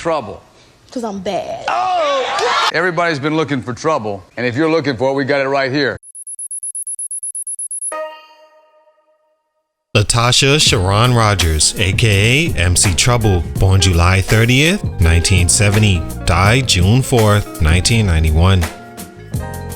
trouble? Because I'm bad. Oh! Everybody's been looking for trouble, and if you're looking for it, we got it right here. Latasha Sharon Rogers, aka MC Trouble, born July 30th, 1970, died June 4th, 1991.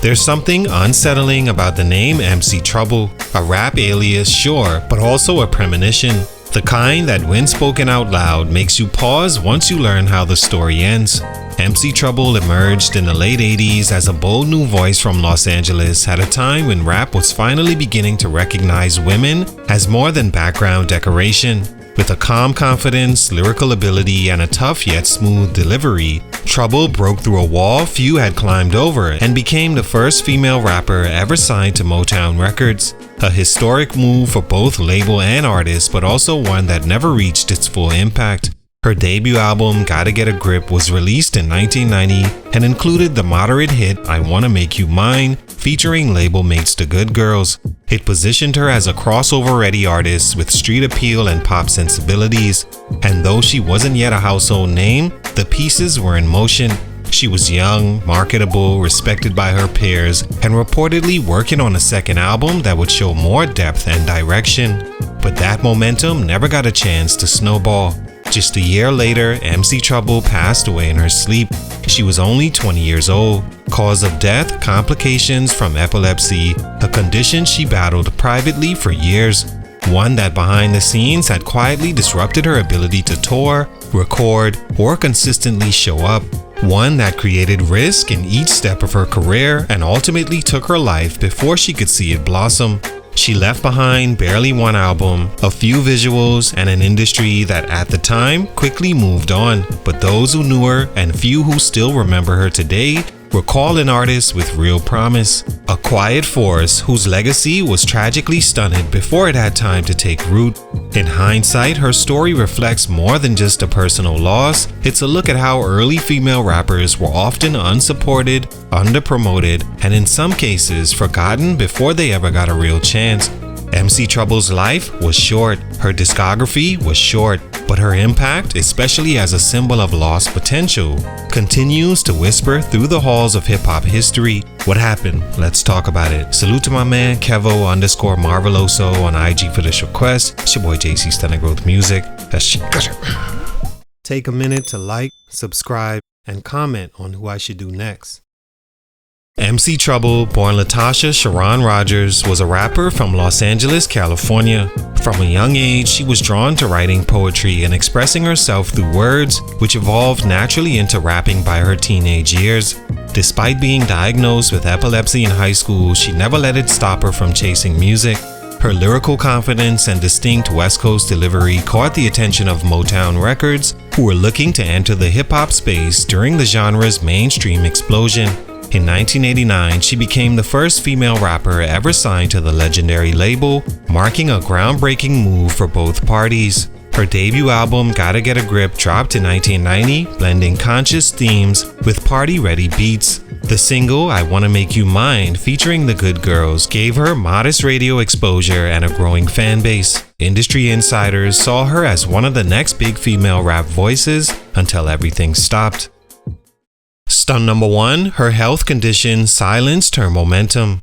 There's something unsettling about the name MC Trouble, a rap alias, sure, but also a premonition. The kind that when spoken out loud makes you pause once you learn how the story ends. MC Trouble emerged in the late 80s as a bold new voice from Los Angeles at a time when rap was finally beginning to recognize women as more than background decoration. With a calm confidence, lyrical ability, and a tough yet smooth delivery, Trouble broke through a wall few had climbed over and became the first female rapper ever signed to Motown Records. A historic move for both label and artist, but also one that never reached its full impact. Her debut album, Gotta Get a Grip, was released in 1990 and included the moderate hit I Wanna Make You Mine, featuring label mates The Good Girls. It positioned her as a crossover-ready artist with street appeal and pop sensibilities. And though she wasn't yet a household name, the pieces were in motion. She was young, marketable, respected by her peers, and reportedly working on a second album that would show more depth and direction. But that momentum never got a chance to snowball. Just a year later, MC Trouble passed away in her sleep. She was only 20 years old. Cause of death, complications from epilepsy, a condition she battled privately for years. One that behind the scenes had quietly disrupted her ability to tour, record, or consistently show up. One that created risk in each step of her career and ultimately took her life before she could see it blossom. She left behind barely one album, a few visuals, and an industry that at the time quickly moved on. But those who knew her and few who still remember her today recall an artist with real promise. A quiet force whose legacy was tragically stunted before it had time to take root. In hindsight, her story reflects more than just a personal loss. It's a look at how early female rappers were often unsupported, underpromoted, and in some cases forgotten before they ever got a real chance. MC Trouble's life was short, her discography was short, but her impact, especially as a symbol of lost potential, continues to whisper through the halls of hip-hop history. What happened? Let's talk about it. Salute to my man Kevo_Marveloso on IG for this request. It's your boy JC Stunted Growth Music. That's Take a minute to like, subscribe, and comment on who I should do next. MC Trouble, born Latasha Sharon Rogers, was a rapper from Los Angeles, California. From a young age, she was drawn to writing poetry and expressing herself through words, which evolved naturally into rapping by her teenage years. Despite being diagnosed with epilepsy in high school, she never let it stop her from chasing music. Her lyrical confidence and distinct West Coast delivery caught the attention of Motown Records, who were looking to enter the hip-hop space during the genre's mainstream explosion. In 1989, she became the first female rapper ever signed to the legendary label, marking a groundbreaking move for both parties. Her debut album, Gotta Get a Grip, dropped in 1990, blending conscious themes with party-ready beats. The single, I Wanna Make You Mine, featuring the Good Girls, gave her modest radio exposure and a growing fan base. Industry insiders saw her as one of the next big female rap voices until everything stopped. Stunt number 1, her health condition silenced her momentum.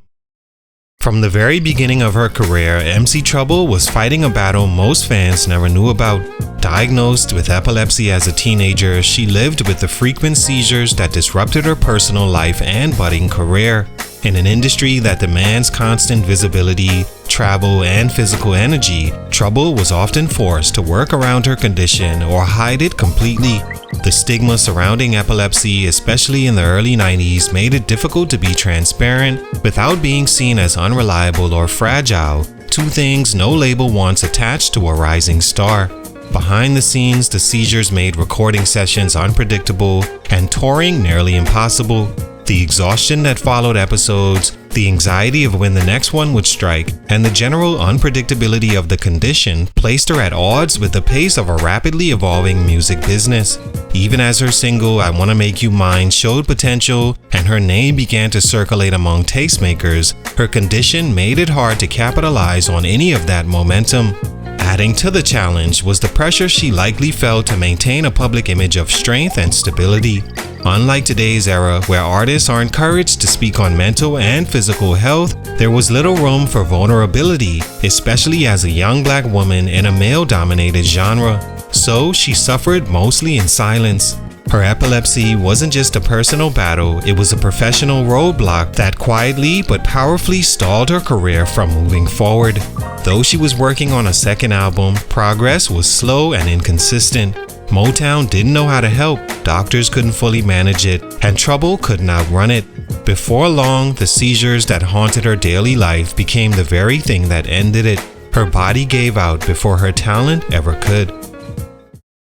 From the very beginning of her career, MC Trouble was fighting a battle most fans never knew about. Diagnosed with epilepsy as a teenager, she lived with the frequent seizures that disrupted her personal life and budding career. In an industry that demands constant visibility, travel, and physical energy, Trouble was often forced to work around her condition or hide it completely. The stigma surrounding epilepsy, especially in the early 90s, made it difficult to be transparent without being seen as unreliable or fragile, two things no label wants attached to a rising star. Behind the scenes, the seizures made recording sessions unpredictable and touring nearly impossible. The exhaustion that followed episodes, the anxiety of when the next one would strike, and the general unpredictability of the condition placed her at odds with the pace of a rapidly evolving music business. Even as her single, I Wanna Make You Mine, showed potential and her name began to circulate among tastemakers, her condition made it hard to capitalize on any of that momentum. Adding to the challenge was the pressure she likely felt to maintain a public image of strength and stability. Unlike today's era, where artists are encouraged to speak on mental and physical health, there was little room for vulnerability, especially as a young black woman in a male-dominated genre. So she suffered mostly in silence. Her epilepsy wasn't just a personal battle, it was a professional roadblock that quietly but powerfully stalled her career from moving forward. Though she was working on a second album, progress was slow and inconsistent. Motown didn't know how to help, doctors couldn't fully manage it, and trouble couldn't outrun it. Before long, the seizures that haunted her daily life became the very thing that ended it. Her body gave out before her talent ever could.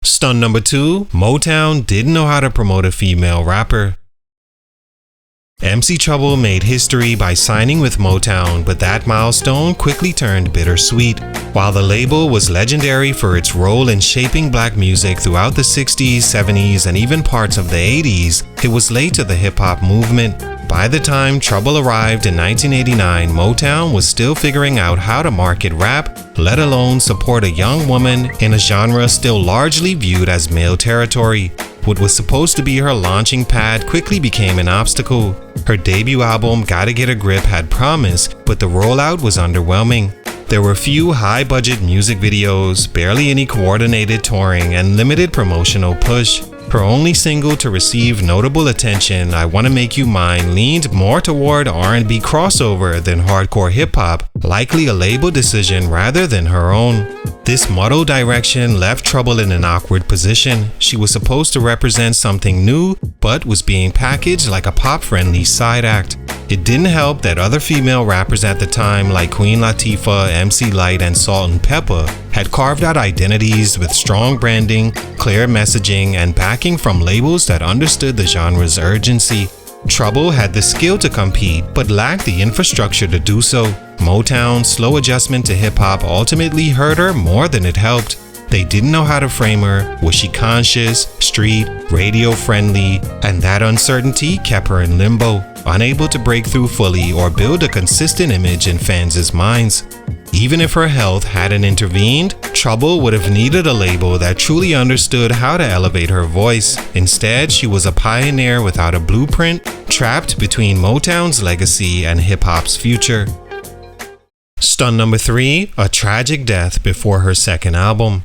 Stunt number 2, Motown didn't know how to promote a female rapper. MC Trouble made history by signing with Motown, but that milestone quickly turned bittersweet. While the label was legendary for its role in shaping black music throughout the 60s, 70s, and even parts of the 80s, it was late to the hip-hop movement. By the time Trouble arrived in 1989, Motown was still figuring out how to market rap, let alone support a young woman in a genre still largely viewed as male territory. What was supposed to be her launching pad quickly became an obstacle. Her debut album, Gotta Get a Grip, had promise, but the rollout was underwhelming. There were few high-budget music videos, barely any coordinated touring, and limited promotional push. Her only single to receive notable attention, I Wanna Make You Mine, leaned more toward R&B crossover than hardcore hip-hop, likely a label decision rather than her own. This muddled direction left Trouble in an awkward position. She was supposed to represent something new, but was being packaged like a pop-friendly side act. It didn't help that other female rappers at the time, like Queen Latifah, MC Lyte, and Salt-N-Pepa, had carved out identities with strong branding, clear messaging, and backing from labels that understood the genre's urgency. Trouble had the skill to compete, but lacked the infrastructure to do so. Motown's slow adjustment to hip-hop ultimately hurt her more than it helped. They didn't know how to frame her. Was she conscious, street, radio-friendly? And that uncertainty kept her in limbo, unable to break through fully or build a consistent image in fans' minds. Even if her health hadn't intervened, Trouble would have needed a label that truly understood how to elevate her voice. Instead, she was a pioneer without a blueprint, trapped between Motown's legacy and hip-hop's future. Stunt number 3, a tragic death before her second album.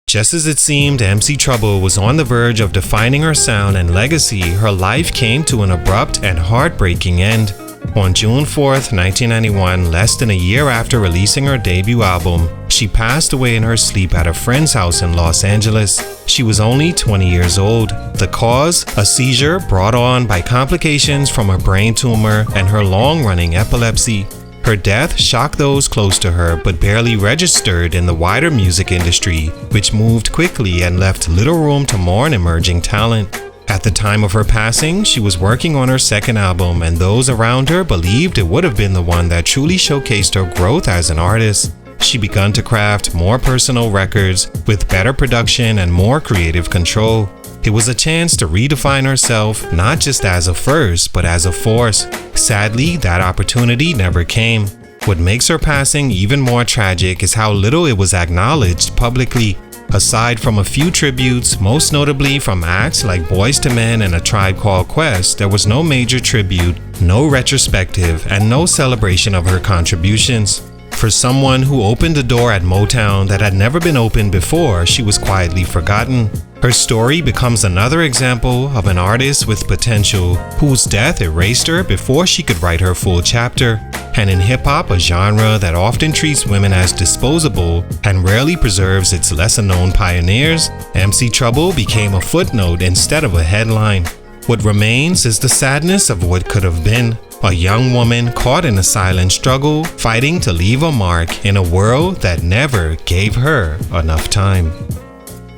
Just as it seemed MC Trouble was on the verge of defining her sound and legacy, her life came to an abrupt and heartbreaking end. On June 4th, 1991, less than a year after releasing her debut album, she passed away in her sleep at a friend's house in Los Angeles. She was only 20 years old. The cause? A seizure brought on by complications from a brain tumor and her long-running epilepsy. Her death shocked those close to her, but barely registered in the wider music industry, which moved quickly and left little room to mourn emerging talent. At the time of her passing, she was working on her second album, and those around her believed it would have been the one that truly showcased her growth as an artist. She began to craft more personal records with better production and more creative control. It was a chance to redefine herself, not just as a first, but as a force. Sadly, that opportunity never came. What makes her passing even more tragic is how little it was acknowledged publicly. Aside from a few tributes, most notably from acts like Boyz II Men and A Tribe Called Quest, there was no major tribute, no retrospective, and no celebration of her contributions. For someone who opened a door at Motown that had never been opened before, she was quietly forgotten. Her story becomes another example of an artist with potential whose death erased her before she could write her full chapter. And in hip-hop, a genre that often treats women as disposable and rarely preserves its lesser-known pioneers, MC Trouble became a footnote instead of a headline. What remains is the sadness of what could have been. A young woman caught in a silent struggle, fighting to leave a mark in a world that never gave her enough time.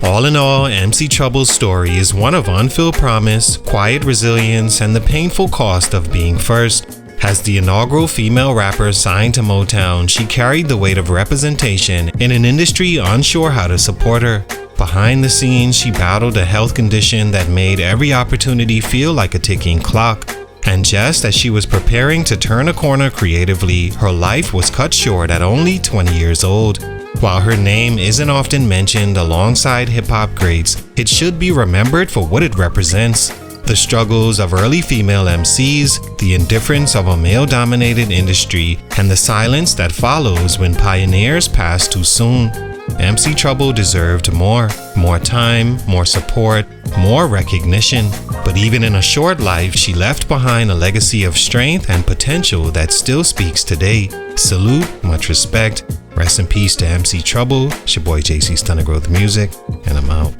All in all, MC Trouble's story is one of unfilled promise, quiet resilience, and the painful cost of being first. As the inaugural female rapper signed to Motown, she carried the weight of representation in an industry unsure how to support her. Behind the scenes, she battled a health condition that made every opportunity feel like a ticking clock. And just as she was preparing to turn a corner creatively, her life was cut short at only 20 years old. While her name isn't often mentioned alongside hip-hop greats, it should be remembered for what it represents. The struggles of early female MCs, the indifference of a male-dominated industry, and the silence that follows when pioneers pass too soon. MC Trouble deserved more time, more support, more recognition. But even in a short life, she left behind a legacy of strength and potential that still speaks today. Salute, much respect. Rest in peace to MC Trouble. It's your boy JC Stunted Growth Music, and I'm out.